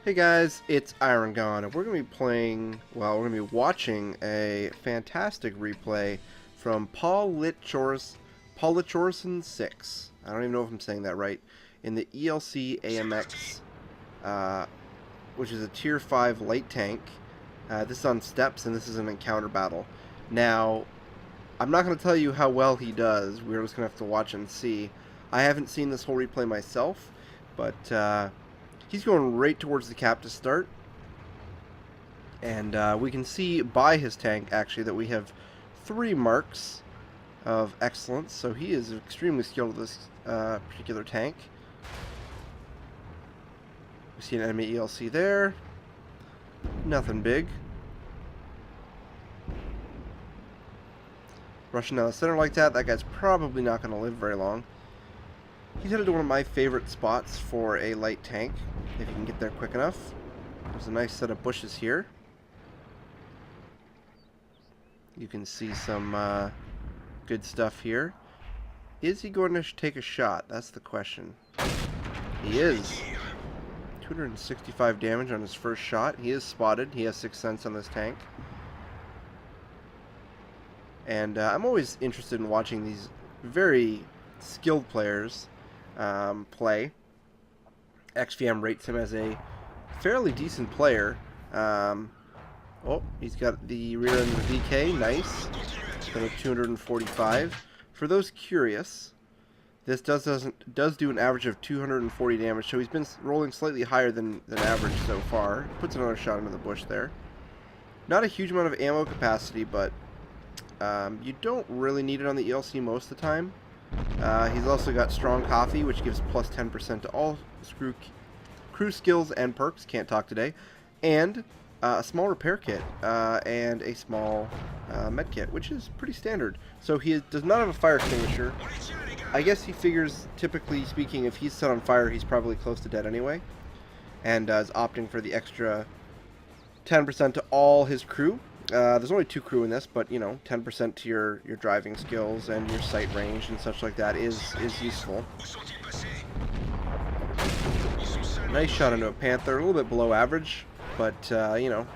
Hey guys, it's Iron Gone, and we're going to be playing, well, we're going to be watching a fantastic replay from Paul Lichorson 6. I don't even know if I'm saying that right. In the ELC AMX, which is a Tier 5 light tank. This is on steps, and this is an encounter battle. Now, I'm not going to tell you how well he does. We're just going to have to watch and see. I haven't seen this whole replay myself, but he's going right towards the cap to start. And we can see by his tank, actually, that we have 3 marks of excellence. So he is extremely skilled with this particular tank. We see an enemy ELC there. Nothing big. Rushing down the center like that, that guy's probably not going to live very long. He's headed to one of my favorite spots for a light tank, if you can get there quick enough. There's a nice set of bushes here. You can see some good stuff here. Is he going to take a shot? That's the question. He is. 265 damage on his first shot. He is spotted. He has 6th sense on this tank. And I'm always interested in watching these very skilled players play. XVM rates him as a fairly decent player. Oh, he's got the rear end of the VK. Nice. Got a 245. For those curious, this does do an average of 240 damage, so he's been rolling slightly higher than average so far. Puts another shot into the bush there. Not a huge amount of ammo capacity, but you don't really need it on the ELC most of the time. He's also got strong coffee, which gives plus 10% to all crew skills and perks. Can't talk today. And a small repair kit and a small med kit, which is pretty standard. So he does not have a fire extinguisher. I guess he figures, typically speaking, if he's set on fire, he's probably close to dead anyway. And is opting for the extra 10% to all his crew. There's only 2 crew in this, but, you know, 10% to your driving skills and your sight range and such like that is useful. Nice shot into a Panther, a little bit below average, but, you know,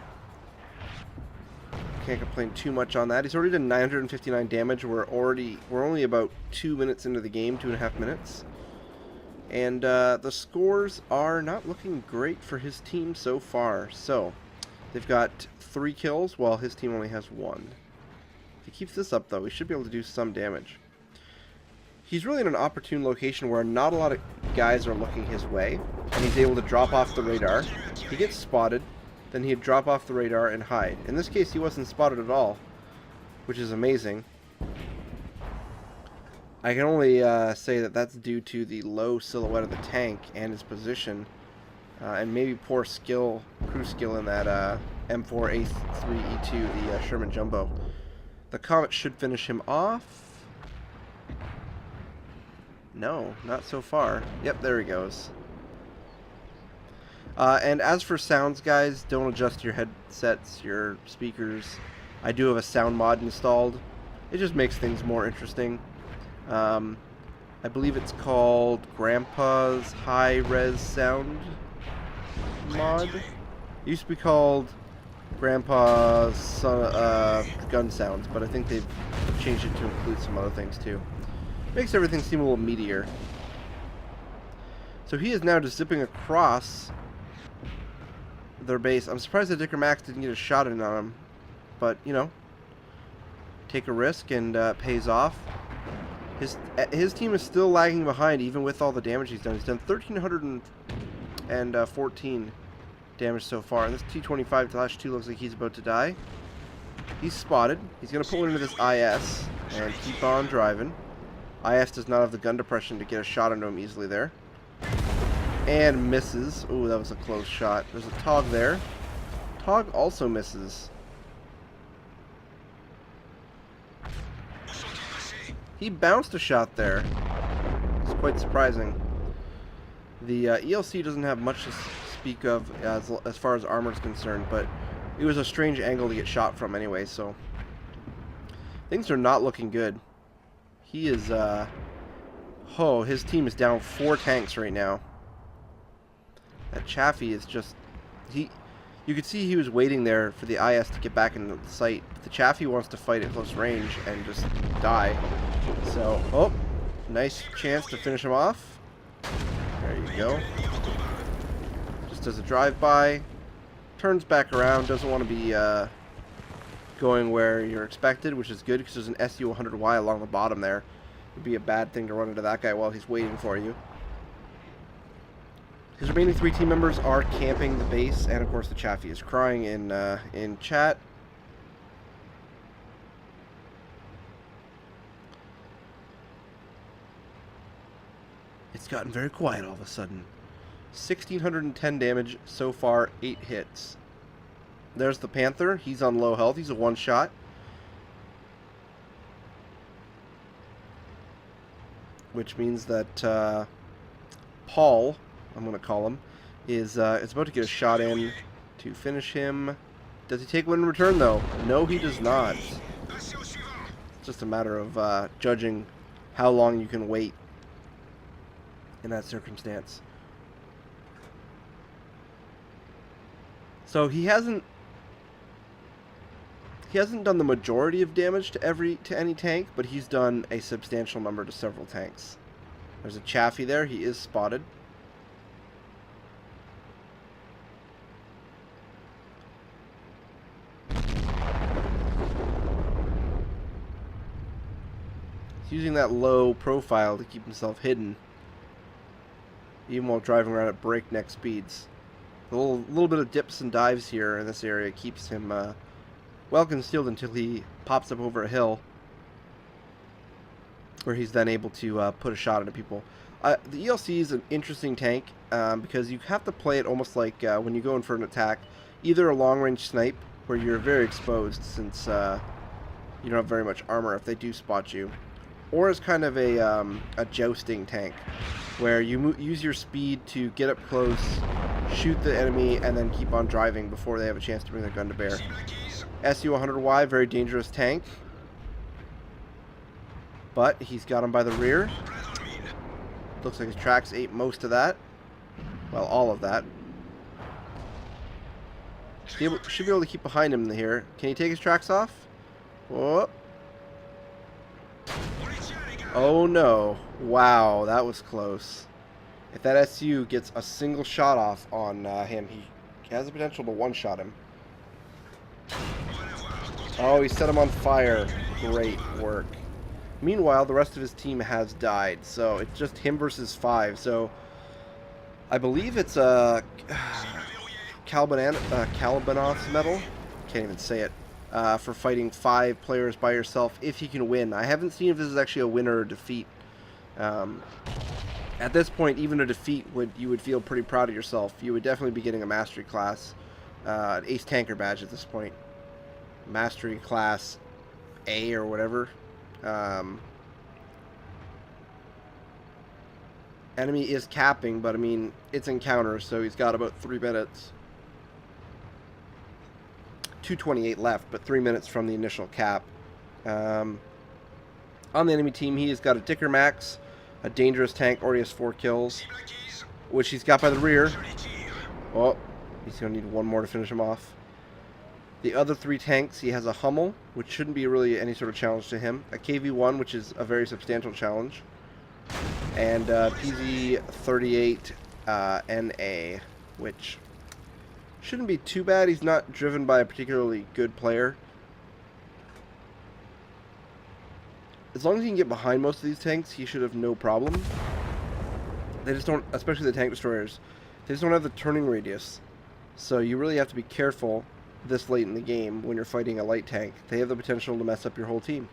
can't complain too much on that. He's already done 959 damage. We're only about 2 minutes into the game, 2.5 minutes. And the scores are not looking great for his team so far. So, they've got 3 kills, while his team only has 1. If he keeps this up, though, he should be able to do some damage. He's really in an opportune location where not a lot of guys are looking his way, and he's able to drop off the radar. He gets spotted, then he'd drop off the radar and hide. In this case, he wasn't spotted at all, which is amazing. I can only say that that's due to the low silhouette of the tank and his position, and maybe poor crew skill in that M4A3E2, the Sherman Jumbo. The Comet should finish him off. No, not so far. Yep, there he goes. And as for sounds, guys, don't adjust your headsets, your speakers. I do have a sound mod installed. It just makes things more interesting. I believe it's called Grandpa's High-Res Sound mod. It used to be called Grandpa's Gun Sounds, but I think they've changed it to include some other things too. Makes everything seem a little meatier. So he is now just zipping across their base. I'm surprised that Dicker Max didn't get a shot in on him, but you know, take a risk and pays off. His team is still lagging behind even with all the damage he's done. He's done 1,314 damage so far, and this T-25/2 looks like he's about to die. He's spotted. He's going to pull into this IS and keep on driving. IS does not have the gun depression to get a shot into him easily there. And misses. Ooh, that was a close shot. There's a Tog there. Tog also misses. He bounced a shot there. It's quite surprising. The ELC doesn't have much to speak of as far as armor is concerned, but it was a strange angle to get shot from anyway, so things are not looking good. He is, his team is down 4 tanks right now. That Chaffee is just You could see he was waiting there for the IS to get back into the sight. But the Chaffee wants to fight at close range and just die. So, oh, nice chance to finish him off. There you go. Just does a drive-by, turns back around, doesn't want to be going where you're expected, which is good because there's an SU-100Y along the bottom there. It'd be a bad thing to run into that guy while he's waiting for you. His remaining 3 team members are camping the base, and of course the Chaffee is crying in chat. It's gotten very quiet all of a sudden. 1,610 damage so far, 8 hits. There's the Panther. He's on low health. He's a one-shot. Which means that Paul, I'm going to call him, is about to get a shot in to finish him. Does he take one in return, though? No, he does not. It's just a matter of judging how long you can wait in that circumstance. So he hasn't done the majority of damage to any tank, but he's done a substantial number to several tanks. There's a Chaffee there. He is spotted. He's using that low profile to keep himself hidden, even while driving around at breakneck speeds. A little bit of dips and dives here in this area keeps him well concealed until he pops up over a hill, where he's then able to put a shot into people. The ELC is an interesting tank because you have to play it almost like when you go in for an attack, either a long-range snipe, where you're very exposed since you don't have very much armor if they do spot you, or as kind of a jousting tank, where you use your speed to get up close, shoot the enemy, and then keep on driving before they have a chance to bring their gun to bear. SU-100Y, very dangerous tank, but he's got him by the rear. Looks like his tracks ate most of that. Well, all of that. Should be able to keep behind him here. Can he take his tracks off? Whoop. Oh no. Wow, that was close. If that SU gets a single shot off on him, he has the potential to one-shot him. Oh, he set him on fire. Great work. Meanwhile, the rest of his team has died, so it's just him versus 5. So, I believe it's a Calabanos medal. Can't even say it. For fighting 5 players by yourself, if you can win. I haven't seen if this is actually a win or a defeat. At this point, even a defeat, you would feel pretty proud of yourself. You would definitely be getting a mastery class, an ace tanker badge at this point. Mastery class A or whatever. Enemy is capping, but I mean, it's encounters, so he's got about 3 minutes. 2:28 left, but 3 minutes from the initial cap. On the enemy team, he has got a Dicker Max, a dangerous tank, already has 4 kills, which he's got by the rear. Oh, he's going to need one more to finish him off. The other 3 tanks, he has a Hummel, which shouldn't be really any sort of challenge to him, a KV-1, which is a very substantial challenge, and PZ-38 NA, which shouldn't be too bad. He's not driven by a particularly good player. As long as he can get behind most of these tanks, he should have no problem. They just don't, especially the tank destroyers, they just don't have the turning radius. So you really have to be careful this late in the game when you're fighting a light tank. They have the potential to mess up your whole team.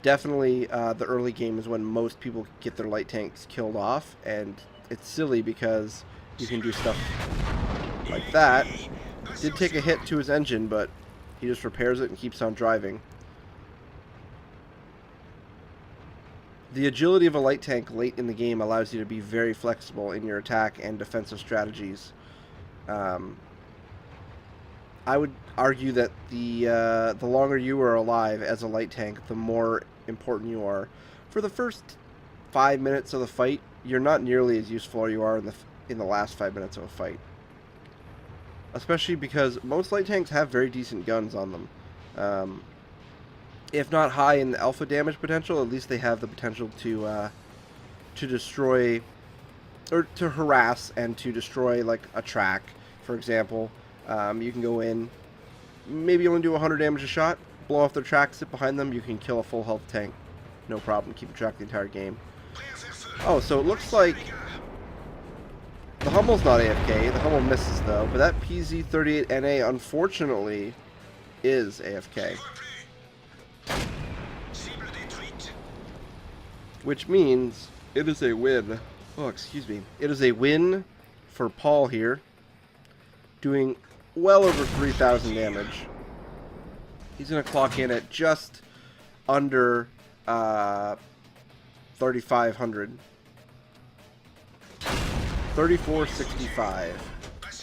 Definitely the early game is when most people get their light tanks killed off, and it's silly because you can do stuff like that. Did take a hit to his engine, but he just repairs it and keeps on driving. The agility of a light tank late in the game allows you to be very flexible in your attack and defensive strategies. I would argue that the longer you are alive as a light tank, the more important you are. For the first 5 minutes of the fight, you're not nearly as useful as you are in the last 5 minutes of a fight. especially because most light tanks have very decent guns on them. If not high in the alpha damage potential, at least they have the potential to destroy, or to harass and to destroy like a track, for example. You can go in, maybe only do 100 damage a shot, blow off their track, sit behind them, you can kill a full health tank. No problem, keep track the entire game. Oh, so it looks like the Hummel's not AFK. The Hummel misses though, but that PZ-38NA unfortunately is AFK. Which means it is a win. Oh, excuse me. It is a win for Paul here, doing well over 3,000 damage. He's going to clock in at just under 3,500. 3465.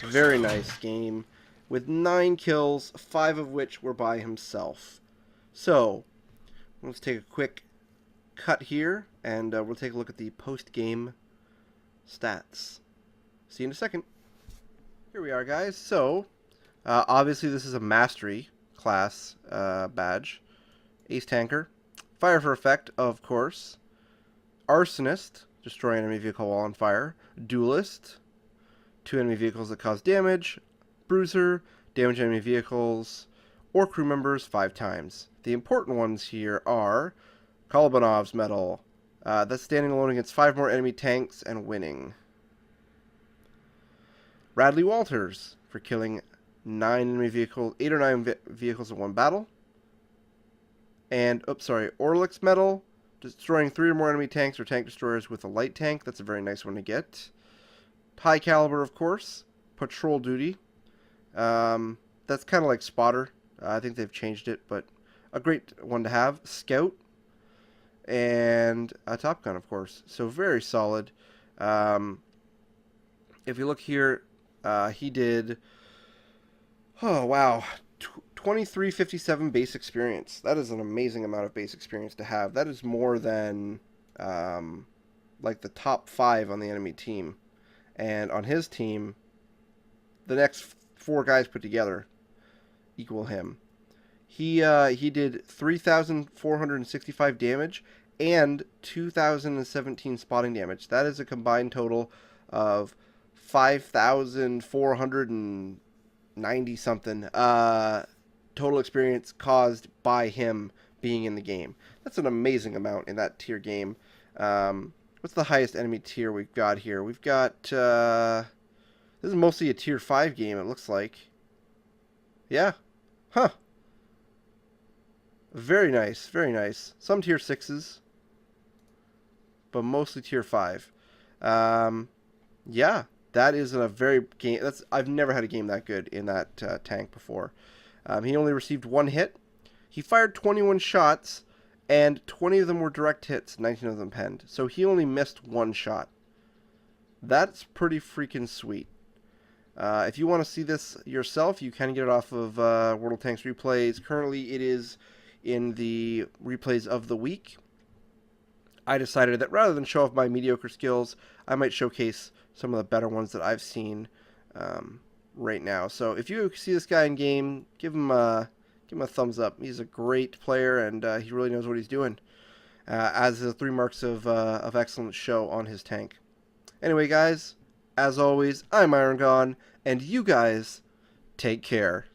Very nice game with 9 kills, 5 of which were by himself. So, let's take a quick cut here, and we'll take a look at the post-game stats. See you in a second. Here we are, guys. So, obviously this is a Mastery class badge. Ace Tanker. Fire for Effect, of course. Arsonist, destroy enemy vehicle while on fire. Duelist, 2 enemy vehicles that cause damage. Bruiser, damage enemy vehicles or crew members 5 times. The important ones here are Kolobanov's medal. That's standing alone against 5 more enemy tanks and winning. Radley Walters for killing 9 enemy vehicles, 8 or 9 vehicles in one battle. And, Orlick's medal, destroying 3 or more enemy tanks or tank destroyers with a light tank. That's a very nice one to get. High caliber, of course. Patrol duty. That's kind of like Spotter. I think they've changed it, but a great one to have. Scout. And a Top Gun, of course. So very solid. If you look here, he did, oh wow, 2357 base experience. That is an amazing amount of base experience to have. That is more than like the top 5 on the enemy team. And on his team, the next 4 guys put together equal him. He did 3,465 damage and 2,017 spotting damage. That is a combined total of 5,490 something total experience caused by him being in the game. That's an amazing amount in that tier game. What's the highest enemy tier we've got here? We've got this is mostly a tier 5 game, it looks like. Yeah. Huh. Very nice, very nice. Some tier 6s, but mostly tier 5. Yeah, that is a very game. I've never had a game that good in that tank before. He only received 1 hit. He fired 21 shots, and 20 of them were direct hits, 19 of them penned. So he only missed 1 shot. That's pretty freaking sweet. If you want to see this yourself, you can get it off of World of Tanks Replays. Currently, it is in the Replays of the Week. I decided that rather than show off my mediocre skills, I might showcase some of the better ones that I've seen right now. So if you see this guy in game, give him a thumbs up. He's a great player, and he really knows what he's doing. As the 3 marks of excellence show on his tank. Anyway, guys, as always, I'm Iron Gone, and you guys take care.